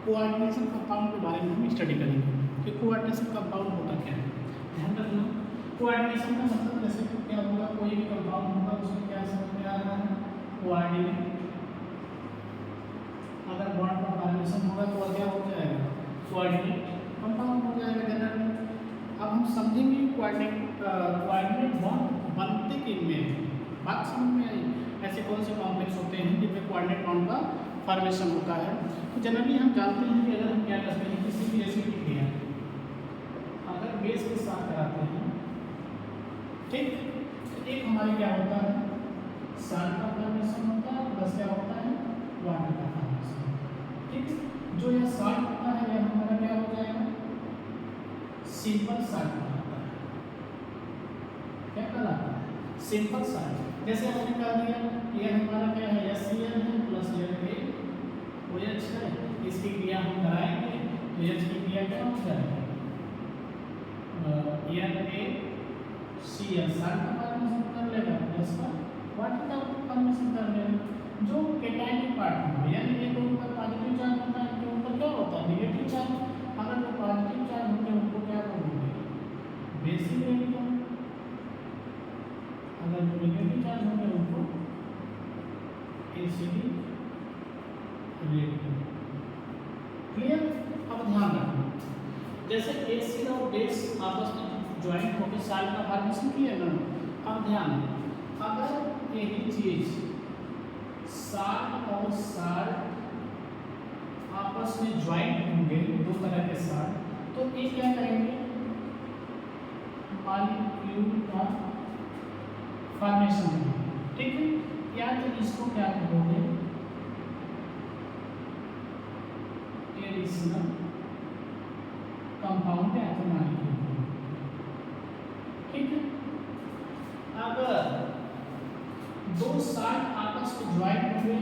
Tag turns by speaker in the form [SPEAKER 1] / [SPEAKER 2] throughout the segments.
[SPEAKER 1] Coordination compound के बारे में हम स्टडी करेंगे कि कोऑर्डिनेशन कंपाउंड होता क्या है। ध्यान रखना, कोऑर्डिनेशन का मतलब जैसे क्या होगा, कोई भी कंपाउंड होगा उसमें क्या समझ में आ रहा है, कोऑर्डिनेट। अगर बॉन्ड का फॉर्मेशन होगा तो क्या हो जाएगा, कोऑर्डिनेट कंपाउंड हो जाएगा जनरली। अब हम समझेंगे कोऑर्डिनेट बॉन्ड बनते किनमें, बात समझ में आई। ऐसे कौन से कॉम्प्लेक्स होते हैं जिनमें कोऑर्डिनेट बॉन्ड का फॉर्मेशन होता है। तो जनरली हम जानते हैं कि अगर हम क्या करते हैं, किसी भी एसिड की क्रिया अगर बेस के साथ कराते हैं, ठीक, तो एक हमारे क्या होता है, साल्ट का फॉर्मेशन होता है, प्लस क्या होता है, वाटर का फॉर्मेशन। ठीक, जो यह साल्ट होता है यह हमारा क्या हो जाएगा, सिंपल साल्ट होता है। क्या कहलाता है, सिंपल साल्ट। जैसे हमने कह दिया यह हमारा क्या है, HCl है प्लस OH है, इसकी क्रिया हम कराएंगे तो H की क्रिया क्या हो जाएगी, NaCl साल्ट का फॉर्मेशन कर लेगा प्लस का वाटर का फॉर्मेशन कर लेगा। जो कैटायनिक पार्ट होगा, यानी एक के ऊपर पॉजिटिव चार्ज होता है, इनके ऊपर क्या होता है, नेगेटिव चार्ज। अगर जो पॉजिटिव चार्ज होंगे उनको क्या बोलेंगे, बेसिक रेडियम। अगर जो नेगेटिव चार्ज होंगे उनको एसिडिक रेडियम। क्लियर। अब ध्यान रखना, जैसे एसिड और बेस आपस में ज्वाइंट होकर साल्ट का फॉर्मेशन किया ना। अब ध्यान, अगर यही चीज साल्ट और साल्ट आपस में ज्वाइंट होंगे, दो तरह के साल्ट, तो ये क्या करेंगे, मॉलिक्यूल का फॉर्मेशन करेंगे। ठीक है, या तो इसको क्या कहोगे, एडिशनल कंपाउंड या तो मॉलिक्यूल। ठीक है, अगर दो साल्ट आपस में ज्वाइंट हुए,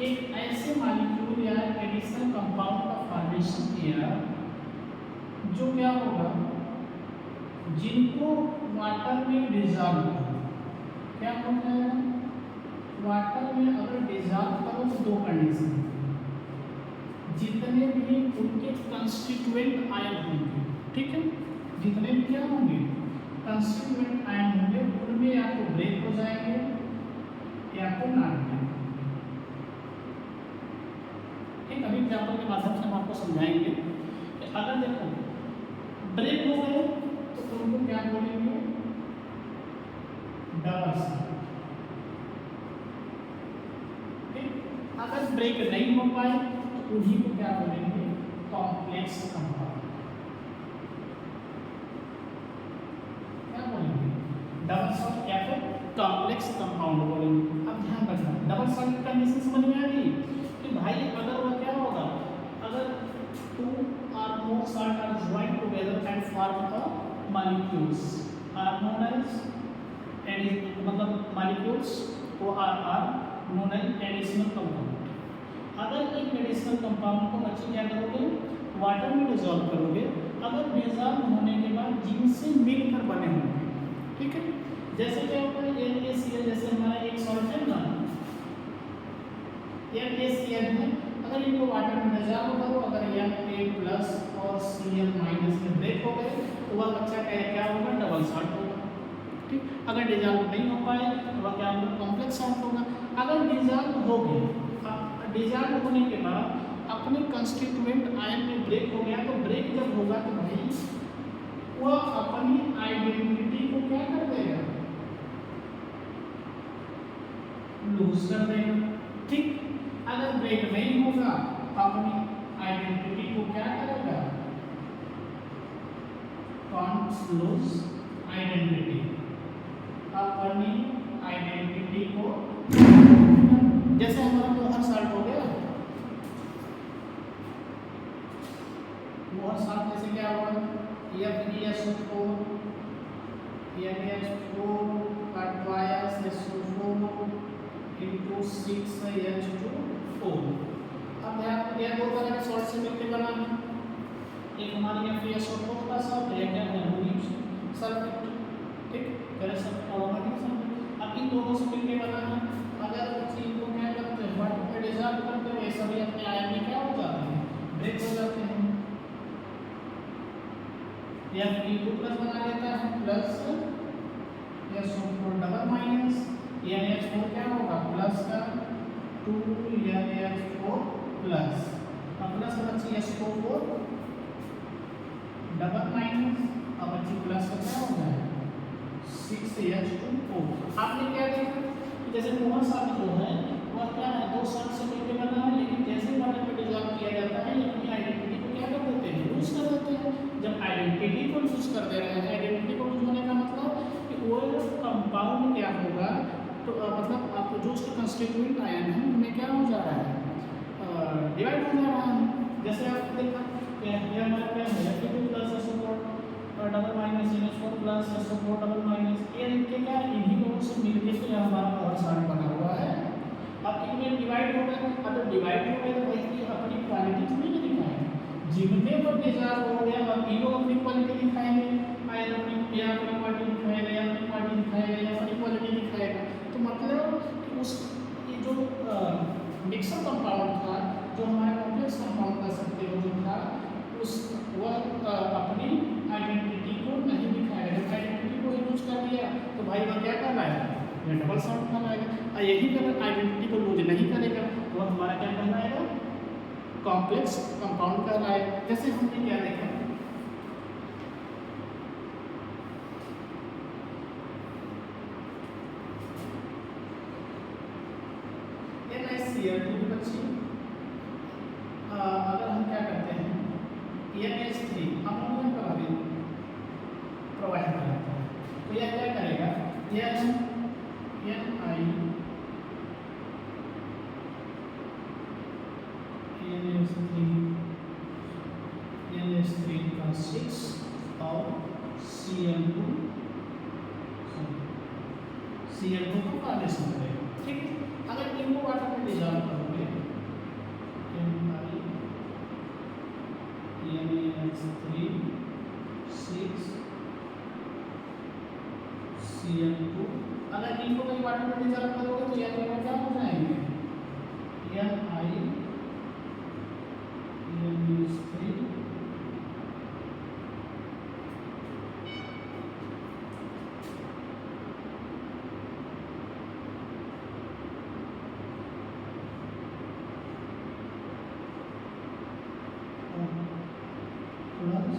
[SPEAKER 1] एक ऐसे मॉलिक्यूल या एडिशनल कंपाउंड का फॉर्मेशन किया जो क्या होगा, जिनको वाटर में डिजॉल्व करो। क्या हो जाएगा, वाटर में अगर डिजॉल्व करो तो दो कंडीशन, जितने भी उनके कंस्टिट्यूएंट आयन होंगे, ठीक है, जितने भी क्या होंगे, कंस्टिट्यूएंट आयन होंगे, उनमें या तो ब्रेक हो जाएंगे या तो नॉन ब्रेक। ठीक, अभी एग्जाम्पल के माध्यम से हम आपको समझाएंगे कि अगर देखो ब्रेक हो गए तो उनको क्या बोलेंगे, डबल साल्ट। ठीक, अगर ब्रेक नहीं हो पाए तो उन्हीं को क्या बोलेंगे, कॉम्प्लेक्स कंपाउंड। क्या बोलेंगे, डबल साल्ट या फिर कॉम्प्लेक्स कंपाउंड बोलेंगे। अब ध्यान रखना, डबल साल्ट की कंडीशन समझ में आ गई कि भाई अगर वह क्या होगा, अगर to or more salt are joined together and form a molecules are known as मतलब molecules को are known as additional compound। अगर एक एडिशनल कंपाउंड को बच्चे क्या करोगे, वाटर में डिजॉल्व करोगे, अगर डिजॉल्व होने के बाद जिनसे मिलकर बने होंगे, ठीक है, जैसे क्या होगा, NaCl जैसे हमारा एक सॉल्ट है ना, NaCl है, अगर इनको वाटर में डिजॉल्व करो, अगर Na प्लस और Cl माइनस में ब्रेक हो गए तो वह बच्चा क्या होगा, डबल साल्ट होगा। ठीक, अगर डिजॉल्व नहीं हो पाए तो वह क्या होगा, कॉम्प्लेक्स साल्ट होगा। अगर डिजॉल्व हो गए, डिजॉल्व होने के बाद अपने कंस्टिट्यूएंट आयन में ब्रेक हो गया, तो ब्रेक जब होगा तो भाई वह अपनी आइडेंटिटी को क्या कर देगा, लूज कर देगा। ठीक, अगर ब्रेक नहीं होगा तो अपनी आइडेंटिटी को क्या करेगा, कॉन्स लूज आइडेंटिटी, अपनी आइडेंटिटी को, जैसे हमारा मोहर साल्ट हो गया, मोहर साल्ट जैसे क्या होगा, FeSO4 NH4 का ट्वाइस SO4 into 6H2O। अब ध्यान, यह दो तरह के सॉल्ट से मिलकर बना है, एक हमारी FeSO4 का सॉल्ट है, क्या है, अमोनियम सल्फेट। ठीक, फेरस अरोमेटिक सल्फेट। अब इन दोनों से मिलकर बना है, अगर चीज को क्या करते हैं, वाटर में डिसॉल्व करते हैं, ये सभी अपने आयन में क्या हो जाते हैं, Fe2 प्लस बना लेता है plus SO4 double minus NH4 क्या होगा प्लस का 2NH4 प्लस अब प्लस का बच्ची SO4 डबल माइनस अब बच्ची प्लस का क्या हो जाएगा 6H2O। आपने क्या देखा कि जैसे मोहर साहब जो है वह क्या है दो साथ से मिलकर बना है, लेकिन जैसे वाटर में डिसॉल्व किया जाता है अपनी आइडेंटिटी को क्या कर देते हैं लूज कर देते हैं। जब आइडेंटिटी को लूज कर दे रहे हैं, आइडेंटिटी को लूज होने का मतलब कि वो कंपाउंड क्या होगा तो मतलब आपको जो उसका कंस्टिट्यूएंट आयन है उनमें क्या हो जा रहा है डिवाइड हो जा रहा है। जैसे आप देखा ये हमारा क्या है Fe2 plus SO4 double minus NH4 plus SO4 double minus ये इनके क्या इन्हीं दोनों से मिलके तो यह हमारा मोहर साइड बना हुआ है। अब इनमें डिवाइड हो गए, अब जब डिवाइड हो गए तो भाई की अपनी क्वालिटी तो नहीं दिखाएंगे, जितने पर डिजायर हो गया अब ये लोग अपनी क्वालिटी दिखाएंगे, आयन अपनी या अपनी क्वालिटी दिखाएगा या अपनी क्वालिटी दिखाएगा या अपनी क्वालिटी दिखाएगा। तो मतलब कि उस ये जो मिक्सर कंपाउंड था जो हमारा कॉम्प्लेक्स कंपाउंड कर सकते हो जो था उस वह अपनी आइडेंटिटी को नहीं दिखाएगा। जब आइडेंटिटी को यूज कर दिया तो भाई वह क्या कर रहा है ये डबल साउंड कहलाएगा। और यही अगर आइडेंटिटी को यूज नहीं करेगा तो हमारा क्या कहलाएगा कॉम्प्लेक्स कंपाउंड कहलाएगा। जैसे हमने क्या देखा NaCl2 की बच्ची अगर हम क्या करते हैं NH3 अमोनियम प्रवाहित कराता है तो यह क्या करेगा यह NH3 का 6 और Cl2 को कॉम्बिनेशन करेगा। ठीक है, अगर इनको वाटर में डिसॉल्व करोगे NH3 6 Cl2 अगर इनको कहीं वाटर में डिसॉल्व करोगे तो यह दोनों क्या हो जाएंगे NH3 plus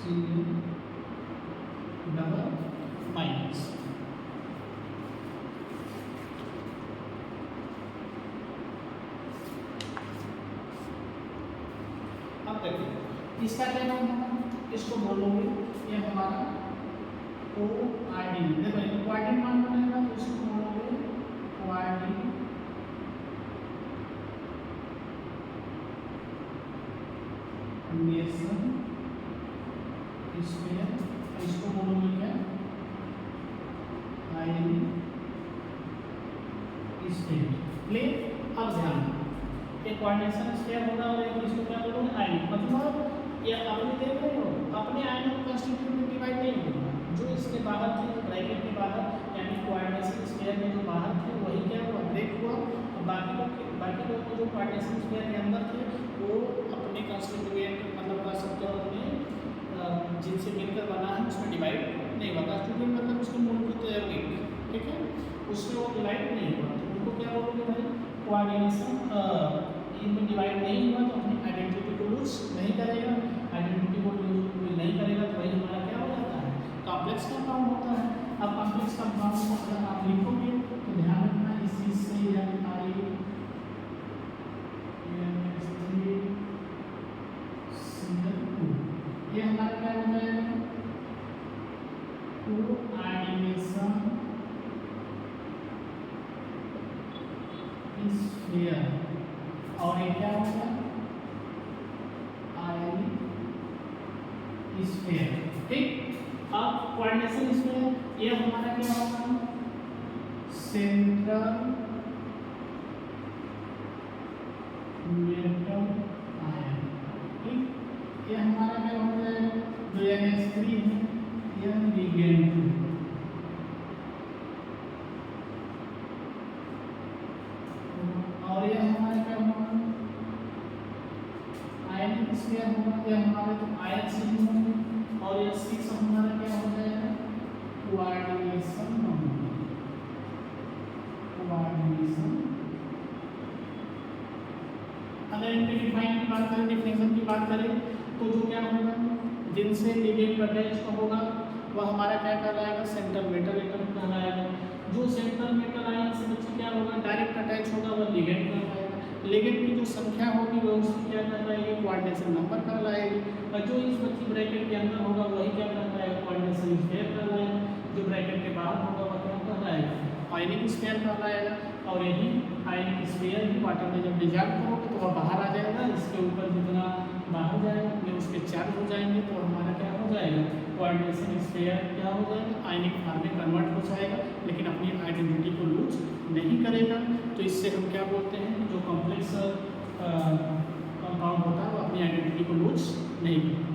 [SPEAKER 1] Cl double minus. अब देखिए इसका क्या नाम है इसको बोलोगे ये हमारा कोआर्डिन। देखो ये कोआर्डिन मान बनेगा तो इसको बोलोगे कोआर्डिन नेशन स्क्वायर, इसको बोलोगे क्या आयन स्क्वायर। क्लियर। अब ध्यान एक कोऑर्डिनेशन स्क्वायर होगा और एक इसको क्या बोलोगे आयन। मतलब ये आप लोग देख रहे हो अपने आयन को कंस्टिट्यूट में डिवाइड नहीं होगा, जो इसके बाहर थे ब्रैकेट के बाहर यानी कोऑर्डिनेशन स्क्वायर में जो बाहर थे वही क्या हुआ ब्रेक हुआ और बाकी लोग जो कोऑर्डिनेशन स्क्वायर के अंदर थे वो अपने कंस्टिट्यूएंट मतलब कर सकते हो अपने जिनसे मिलकर बना है उसमें डिवाइड नहीं हुआ। कंस्टिट्यूएंट मतलब उसके मूलभूत यौगिक, ठीक है, उसमें वो डिवाइड नहीं हुआ तो उनको क्या बोलोगे भाई कोऑर्डिनेशन इनमें डिवाइड नहीं हुआ तो अपनी आइडेंटिटी को लूज नहीं करेगा। आइडेंटिटी को लूज नहीं करेगा तो भाई हमारा क्या हो जाता है कॉम्प्लेक्स कंपाउंड होता है। अब कॉम्प्लेक्स कंपाउंड को अगर आप लिखोगे तो ध्यान रखना इस चीज से ये हमारा क्या हो जाएगा कोऑर्डिनेशन स्फीयर और ये क्या होगा आयन स्फीयर। ठीक, अब कोऑर्डिनेशन स्फीयर ये हमारा क्या होगा सेंट्रल मेटल आयन। ठीक, ये हमारा क्या हो जाएगा जो NH3 है यह लिगेंड डेफिनेशन की बात करें तो जो क्या होगा, जिनसे लिगेंड अटैच होगा वह हमारा क्या कहलाएगा, सेंट्रल मेटल एटम कहलाएगा। जो सेंट्रल मेटल आयन से बच्चे क्या होगा, डायरेक्ट अटैच होगा वह लिगेंड कहलाएगा। लिगेंड की जो संख्या होगी वह उसकी क्या कहलाएगी, कोऑर्डिनेशन नंबर कहलाएगी। और जो इस बच्ची ब्रैकेट के अंदर होगा वही क्या कहलाएगा, कोऑर्डिनेशन स्फीयर कहलाएगा। जो ब्रैकेट के बाहर होगा वह क्या कहलाएगा, आयनिक स्फीयर कहलाएगा। और यही आयनिक स्फीयर ही वाटर में जब डिजॉल्व करोगे तो वह बाहर आ जाएगा। इसके ऊपर जितना बाहर जाएगा उतने उसके चार्ज हो जाएंगे तो हमारा क्या हो जाएगा, कोऑर्डिनेशन स्फीयर क्या हो जाएगा, आयनिक फॉर्म में कन्वर्ट हो जाएगा, लेकिन अपनी आइडेंटिटी को लूज नहीं करेगा। तो इससे हम क्या बोलते हैं, जो कॉम्प्लेक्स कंपाउंड होता है वो अपनी आइडेंटिटी को लूज नहीं करता।